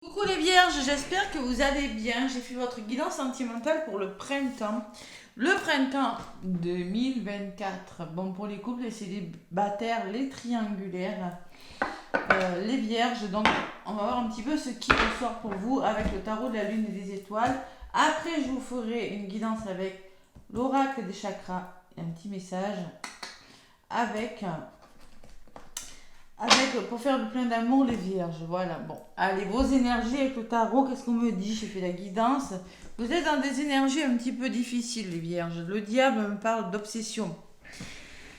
Coucou les vierges, j'espère que vous allez bien. J'ai fait votre guidance sentimentale pour le printemps. Le printemps 2024. Bon, pour les couples, les célibataires, les triangulaires, les vierges. Donc, on va voir un petit peu ce qui ressort pour vous avec le tarot de la lune et des étoiles. Après, je vous ferai une guidance avec l'oracle des chakras et un petit message avec pour faire le plein d'amour les vierges. Voilà, bon. Allez, vos énergies avec le tarot, qu'est-ce qu'on me dit? J'ai fait la guidance. Vous êtes dans des énergies un petit peu difficiles, les vierges. Le diable me parle d'obsession.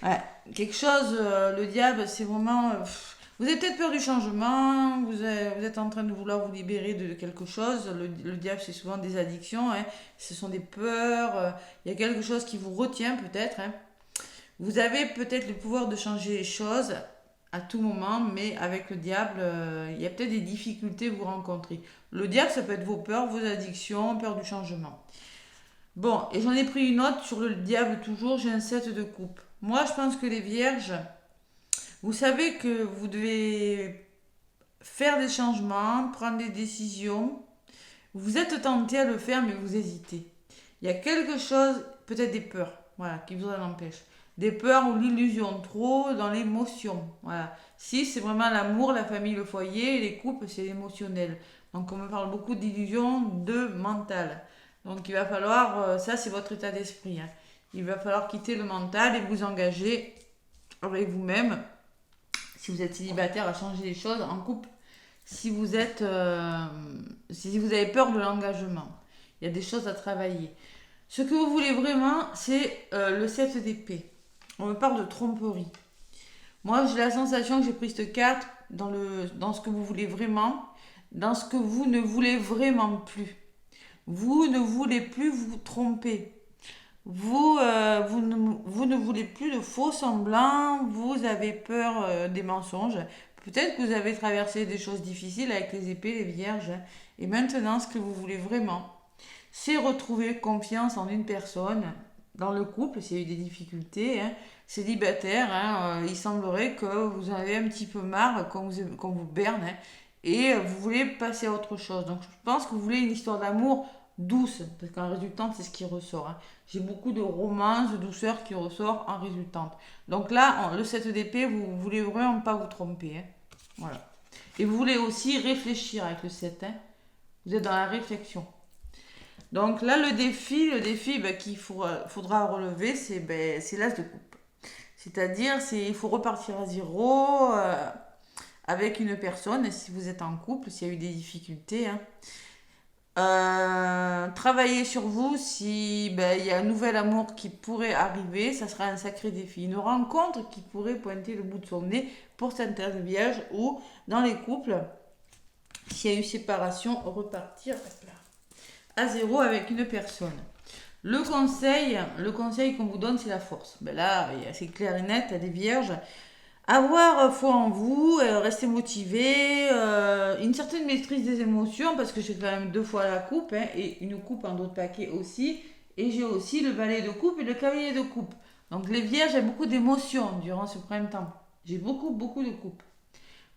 Ouais, quelque chose, le diable, c'est vraiment... vous avez peut-être peur du changement, vous êtes en train de vouloir vous libérer de quelque chose. Le diable, c'est souvent des addictions, hein. Ce sont des peurs. Il y a quelque chose qui vous retient peut-être, hein. Vous avez peut-être le pouvoir de changer les choses à tout moment, mais avec le diable, il y a peut-être des difficultés que vous rencontrez. Le diable, ça peut être vos peurs, vos addictions, peur du changement. Bon, et j'en ai pris une autre sur le diable toujours, j'ai un 7 de coupe. Moi, je pense que les vierges, vous savez que vous devez faire des changements, prendre des décisions. Vous êtes tenté à le faire, mais vous hésitez. Il y a quelque chose, peut-être des peurs, voilà, qui vous en empêche. Des peurs ou l'illusion, trop dans l'émotion. Voilà. Si c'est vraiment l'amour, la famille, le foyer, les couples, c'est émotionnel. Donc on me parle beaucoup d'illusion, de mental. Donc il va falloir, ça c'est votre état d'esprit, hein. Il va falloir quitter le mental et vous engager avec vous-même. Si vous êtes célibataire, à changer les choses en couple. Si vous êtes, si vous avez peur de l'engagement, il y a des choses à travailler. Ce que vous voulez vraiment, c'est le 7 d'épée. On me parle de tromperie. Moi, j'ai la sensation que j'ai pris cette carte dans ce que vous voulez vraiment, dans ce que vous ne voulez vraiment plus. Vous ne voulez plus vous tromper. Vous ne voulez plus de faux semblants, vous avez peur des mensonges. Peut-être que vous avez traversé des choses difficiles avec les épées, les vierges, hein. Et maintenant, ce que vous voulez vraiment, c'est retrouver confiance en une personne, dans le couple, s'il y a eu des difficultés, hein, célibataire, hein, il semblerait que vous en avez un petit peu marre qu'on vous berne, hein, et vous voulez passer à autre chose. Donc je pense que vous voulez une histoire d'amour douce, parce qu'en résultante, c'est ce qui ressort, hein. J'ai beaucoup de romance, de douceur qui ressort en résultante. Donc là, le 7 d'épée, vous voulez vraiment pas vous tromper, hein. Voilà. Et vous voulez aussi réfléchir avec le 7, hein. Vous êtes dans la réflexion. Donc là, le défi ben, faudra relever, c'est l'as de coupe. C'est-à-dire, il faut repartir à zéro avec une personne, si vous êtes en couple, s'il y a eu des difficultés, hein. Travailler sur vous si ben, il y a un nouvel amour qui pourrait arriver, ça sera un sacré défi. Une rencontre qui pourrait pointer le bout de son nez pour certaines vierges ou dans les couples, s'il y a eu séparation, repartir à zéro avec une personne. Le conseil qu'on vous donne, c'est la force. Ben là, c'est clair et net, des vierges. Avoir foi en vous, rester motivé, une certaine maîtrise des émotions, parce que j'ai quand même deux fois la coupe, hein, et une coupe en d'autres paquets aussi. Et j'ai aussi le valet de coupe et le cavalier de coupe. Donc les vierges, j'ai beaucoup d'émotions durant ce printemps. J'ai beaucoup, beaucoup de coupes.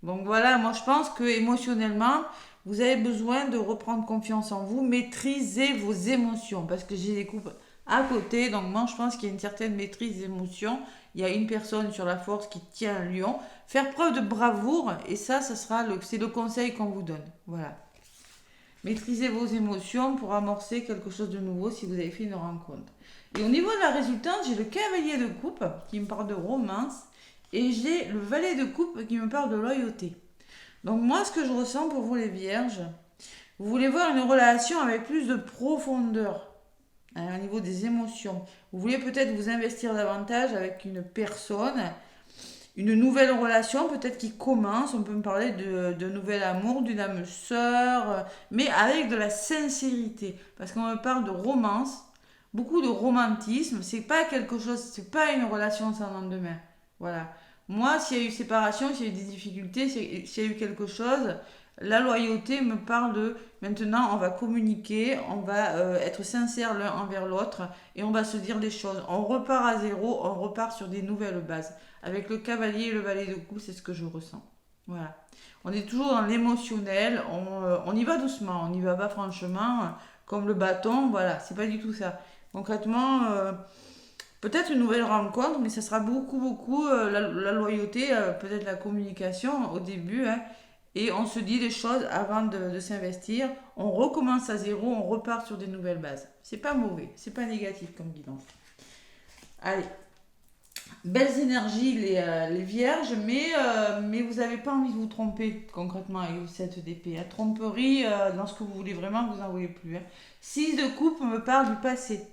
Donc voilà, moi je pense que émotionnellement, vous avez besoin de reprendre confiance en vous, maîtriser vos émotions, parce que j'ai des coupes à côté, donc moi je pense qu'il y a une certaine maîtrise des émotions. Il y a une personne sur la force qui tient un lion. Faire preuve de bravoure, et ça sera c'est le conseil qu'on vous donne. Voilà. Maîtrisez vos émotions pour amorcer quelque chose de nouveau si vous avez fait une rencontre. Et au niveau de la résultante, j'ai le cavalier de coupe qui me parle de romance et j'ai le valet de coupe qui me parle de loyauté. Donc moi, ce que je ressens pour vous les vierges, vous voulez voir une relation avec plus de profondeur, hein, au niveau des émotions. Vous voulez peut-être vous investir davantage avec une personne, une nouvelle relation peut-être qui commence. On peut me parler de nouvel amour, d'une âme sœur, mais avec de la sincérité. Parce qu'on me parle de romance, beaucoup de romantisme. C'est pas quelque chose, c'est pas une relation sans lendemain. Voilà. Moi, s'il y a eu séparation, s'il y a eu des difficultés, s'il y a eu quelque chose, la loyauté me parle de maintenant on va communiquer, on va être sincère l'un envers l'autre et on va se dire des choses. On repart à zéro, on repart sur des nouvelles bases. Avec le cavalier et le valet de coupe, c'est ce que je ressens. Voilà. On est toujours dans l'émotionnel, on y va doucement, on n'y va pas franchement, comme le bâton, voilà, c'est pas du tout ça. Concrètement, peut-être une nouvelle rencontre, mais ça sera beaucoup, beaucoup la loyauté, peut-être la communication au début, hein, et on se dit les choses avant de s'investir. On recommence à zéro, on repart sur des nouvelles bases. C'est pas mauvais, c'est pas négatif comme guidance. Allez, belles énergies les vierges, mais vous n'avez pas envie de vous tromper concrètement avec cette d'épée. Hein. Tromperie, dans ce que vous voulez vraiment, vous n'en voulez plus. Hein. 6 de coupe me parle du passé.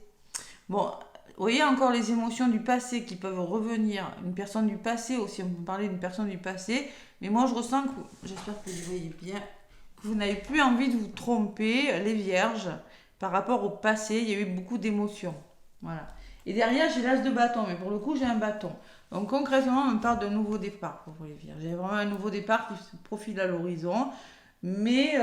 Bon, vous voyez encore les émotions du passé qui peuvent revenir. Une personne du passé aussi, on peut parler d'une personne du passé. Mais moi, je ressens que, j'espère que vous voyez bien, que vous n'avez plus envie de vous tromper, les vierges, par rapport au passé. Il y a eu beaucoup d'émotions. Voilà. Et derrière, j'ai l'as de bâton, mais pour le coup, j'ai un bâton. Donc concrètement, on me parle d'un nouveau départ pour vous les vierges. J'ai vraiment un nouveau départ qui se profile à l'horizon. Mais,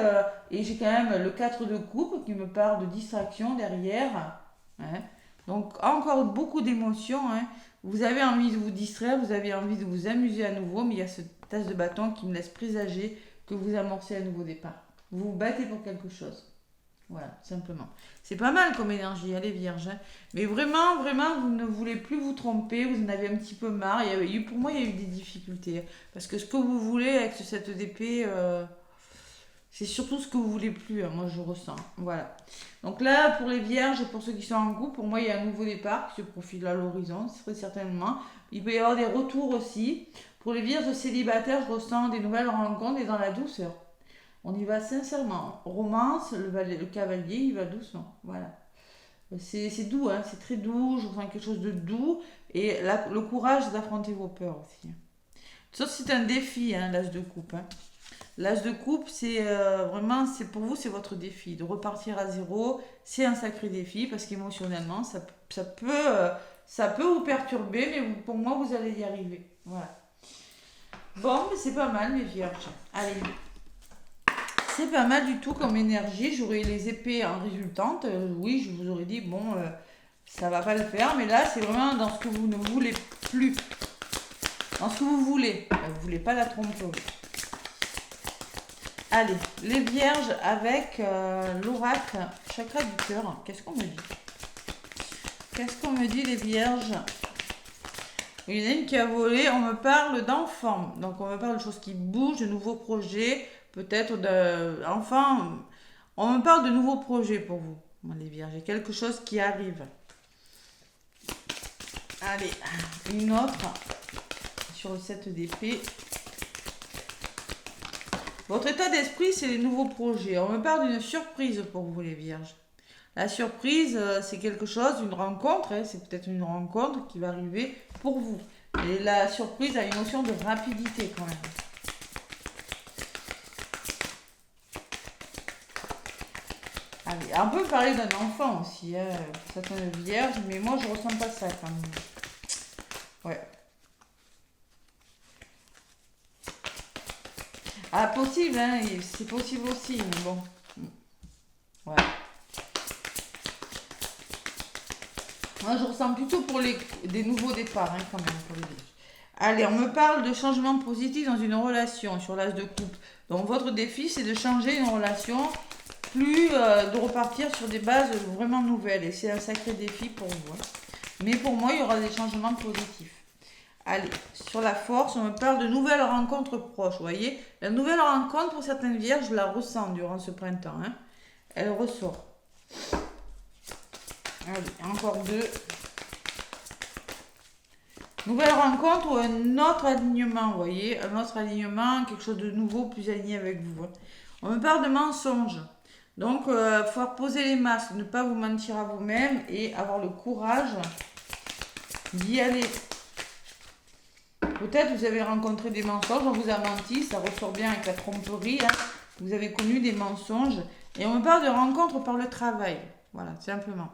et j'ai quand même le 4 de coupe qui me parle de distraction derrière. Hein. Donc encore beaucoup d'émotions. Hein. Vous avez envie de vous distraire, vous avez envie de vous amuser à nouveau, mais il y a ce tasse de bâton qui me laisse présager que vous amorcez un nouveau départ. Vous vous battez pour quelque chose. Voilà, simplement. C'est pas mal comme énergie, elle est vierge. Hein. Mais vraiment, vraiment, vous ne voulez plus vous tromper, vous en avez un petit peu marre. Pour moi, il y a eu des difficultés. Parce que ce que vous voulez avec ce 7 d'épée, c'est surtout ce que vous voulez plus, hein, moi je ressens. Voilà. Donc là, pour les vierges, pour ceux qui sont en couple, pour moi, il y a un nouveau départ qui se profile à l'horizon, très certainement. Il peut y avoir des retours aussi. Pour les vierges célibataires, je ressens des nouvelles rencontres et dans la douceur. On y va sincèrement. Romance, le cavalier, il va doucement. Voilà. C'est doux, hein, c'est très doux, je ressens quelque chose de doux. Et le courage d'affronter vos peurs aussi. Sauf si c'est un défi, hein, l'âge de coupe. Hein. L'âge de coupe, c'est vraiment, c'est pour vous, c'est votre défi. De repartir à zéro, c'est un sacré défi parce qu'émotionnellement, ça peut vous perturber, mais pour moi, vous allez y arriver. Voilà. Bon, mais c'est pas mal, mes vierges. Allez, c'est pas mal du tout comme énergie. J'aurais les épées en résultante. Oui, je vous aurais dit, bon, ça va pas le faire, mais là, c'est vraiment dans ce que vous ne voulez plus. Dans ce que vous voulez. Vous voulez pas la tromperie. Allez, les vierges avec l'oracle chakra du cœur. Qu'est-ce qu'on me dit? Qu'est-ce qu'on me dit les vierges? Il y en a une qui a volé, on me parle d'enfants. Donc on me parle de choses qui bougent, de nouveaux projets, peut-être enfin, on me parle de nouveaux projets pour vous, les vierges. Il y a quelque chose qui arrive. Allez, une autre sur le 7 d'épée. Votre état d'esprit, c'est les nouveaux projets. On me parle d'une surprise pour vous, les vierges. La surprise, c'est quelque chose, une rencontre. Hein, c'est peut-être une rencontre qui va arriver pour vous. Et la surprise a une notion de rapidité quand même. Allez, on peut parler d'un enfant aussi, hein, certaines vierges, mais moi, je ressens pas ça quand même. Ouais. Ah, possible, hein, c'est possible aussi, mais bon. Ouais. Moi, je ressens plutôt pour des nouveaux départs, hein, quand même, pour les vierges. Allez, on me parle de changement positif dans une relation, sur l'âge de couple. Donc, votre défi, c'est de changer une relation, de repartir sur des bases vraiment nouvelles. Et c'est un sacré défi pour vous. Hein. Mais pour moi, il y aura des changements positifs. Allez, sur la force, on me parle de nouvelles rencontres proches. Vous voyez, la nouvelle rencontre pour certaines vierges, je la ressens durant ce printemps. Hein. Elle ressort. Allez, encore deux. Nouvelle rencontre ou un autre alignement, vous voyez, un autre alignement, quelque chose de nouveau, plus aligné avec vous. Hein. On me parle de mensonges. Donc, il faut poser les masques, ne pas vous mentir à vous-même et avoir le courage d'y aller. Peut-être vous avez rencontré des mensonges, on vous a menti, ça ressort bien avec la tromperie. Hein. Vous avez connu des mensonges. Et on me parle de rencontres par le travail. Voilà, simplement.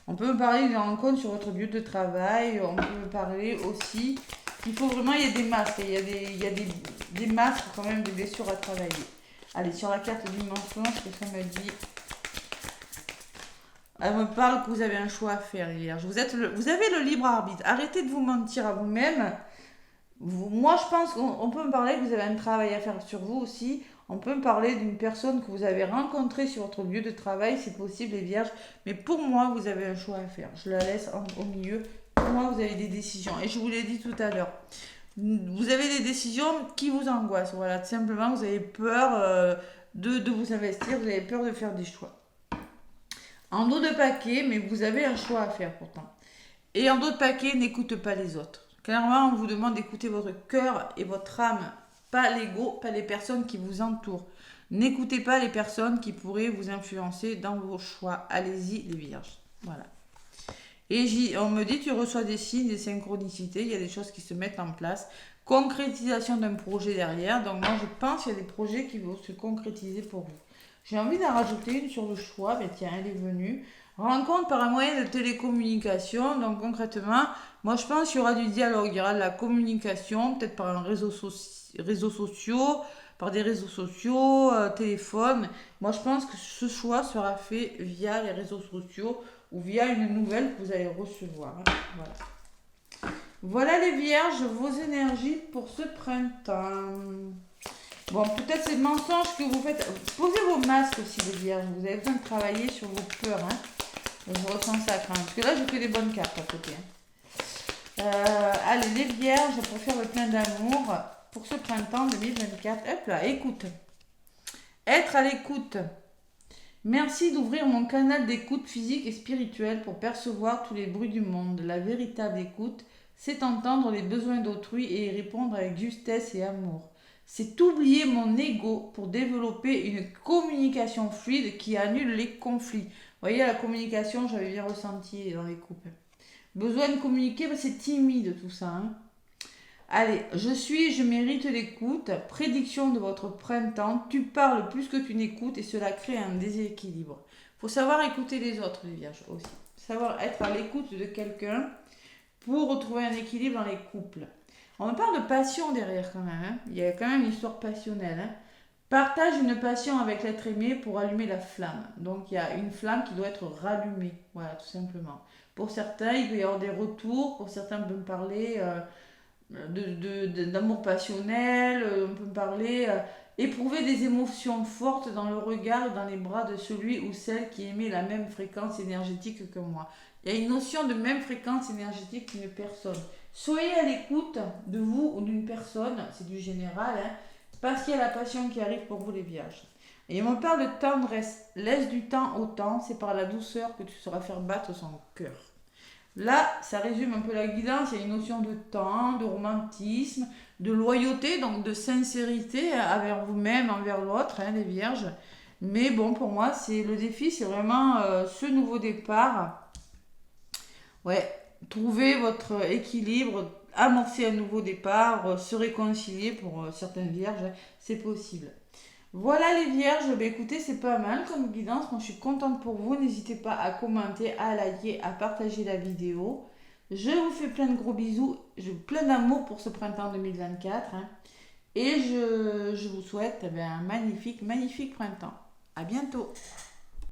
On peut me parler d'une rencontre sur votre lieu de travail. On peut me parler aussi qu'il faut vraiment, il y a des masques. Il y a des masques quand même, des blessures à travailler. Allez, sur la carte du mensonge, qu'est-ce qu'on me dit? Elle me parle que vous avez un choix à faire, les vierges. Vous avez le libre arbitre. Arrêtez de vous mentir à vous-même. Moi, je pense qu'on peut me parler que vous avez un travail à faire sur vous aussi. On peut me parler d'une personne que vous avez rencontrée sur votre lieu de travail, c'est possible, les vierges. Mais pour moi, vous avez un choix à faire. Je la laisse au milieu. Pour moi, vous avez des décisions. Et je vous l'ai dit tout à l'heure. Vous avez des décisions qui vous angoissent. Voilà, tout simplement, vous avez peur de vous investir, vous avez peur de faire des choix. En dos de paquet, mais vous avez un choix à faire pourtant. Et en dos de paquet, n'écoute pas les autres. Clairement, on vous demande d'écouter votre cœur et votre âme, pas l'ego, pas les personnes qui vous entourent. N'écoutez pas les personnes qui pourraient vous influencer dans vos choix. Allez-y, les vierges. Voilà. Et on me dit, tu reçois des signes, des synchronicités, il y a des choses qui se mettent en place. Concrétisation d'un projet derrière. Donc moi, je pense qu'il y a des projets qui vont se concrétiser pour vous. J'ai envie d'en rajouter une sur le choix. Ben tiens, elle est venue. Rencontre par un moyen de télécommunication. Donc concrètement, moi je pense qu'il y aura du dialogue, il y aura de la communication, peut-être par un réseaux sociaux, par des réseaux sociaux, téléphone. Moi je pense que ce choix sera fait via les réseaux sociaux ou via une nouvelle que vous allez recevoir. Voilà. Voilà les vierges, vos énergies pour ce printemps. Bon, peut-être c'est le mensonge que vous faites. Posez vos masques aussi, les vierges. Vous avez besoin de travailler sur vos peurs. Hein. Je ressens ça quand même. Parce que là, j'ai fait des bonnes cartes à côté. Allez, les vierges, pour faire le plein d'amour pour ce printemps 2024. Hop là, écoute. Être à l'écoute. Merci d'ouvrir mon canal d'écoute physique et spirituelle pour percevoir tous les bruits du monde. La véritable écoute, c'est entendre les besoins d'autrui et y répondre avec justesse et amour. C'est oublier mon ego pour développer une communication fluide qui annule les conflits. Vous voyez, la communication, j'avais bien ressenti dans les couples. Besoin de communiquer, c'est timide tout ça. Hein. Allez, je mérite l'écoute. Prédiction de votre printemps. Tu parles plus que tu n'écoutes et cela crée un déséquilibre. Il faut savoir écouter les autres, les vierges aussi. Savoir être à l'écoute de quelqu'un pour retrouver un équilibre dans les couples. On me parle de passion derrière quand même. Hein. Il y a quand même une histoire passionnelle. Hein. Partage une passion avec l'être aimé pour allumer la flamme. Donc il y a une flamme qui doit être rallumée. Voilà, tout simplement. Pour certains, il peut y avoir des retours. Pour certains, on peut me parler d'amour passionnel. On peut me parler éprouver des émotions fortes dans le regard et dans les bras de celui ou celle qui émet la même fréquence énergétique que moi. Il y a une notion de même fréquence énergétique qu'une personne. Soyez à l'écoute de vous ou d'une personne, c'est du général, hein, parce qu'il y a la passion qui arrive pour vous les vierges. Et on parle de tendresse. Laisse du temps au temps, c'est par la douceur que tu sauras faire battre son cœur. Là, ça résume un peu la guidance. Il y a une notion de temps, de romantisme, de loyauté, donc de sincérité envers vous-même, envers l'autre, hein, les vierges. Mais bon, pour moi, c'est le défi, c'est vraiment ce nouveau départ. Ouais, trouver votre équilibre, amorcer un nouveau départ, se réconcilier pour certaines vierges, c'est possible. Voilà les vierges, bah écoutez, c'est pas mal comme guidance, moi je suis contente pour vous, n'hésitez pas à commenter, à liker, à partager la vidéo. Je vous fais plein de gros bisous, plein d'amour pour ce printemps 2024 hein, et je vous souhaite un magnifique, magnifique printemps. À bientôt.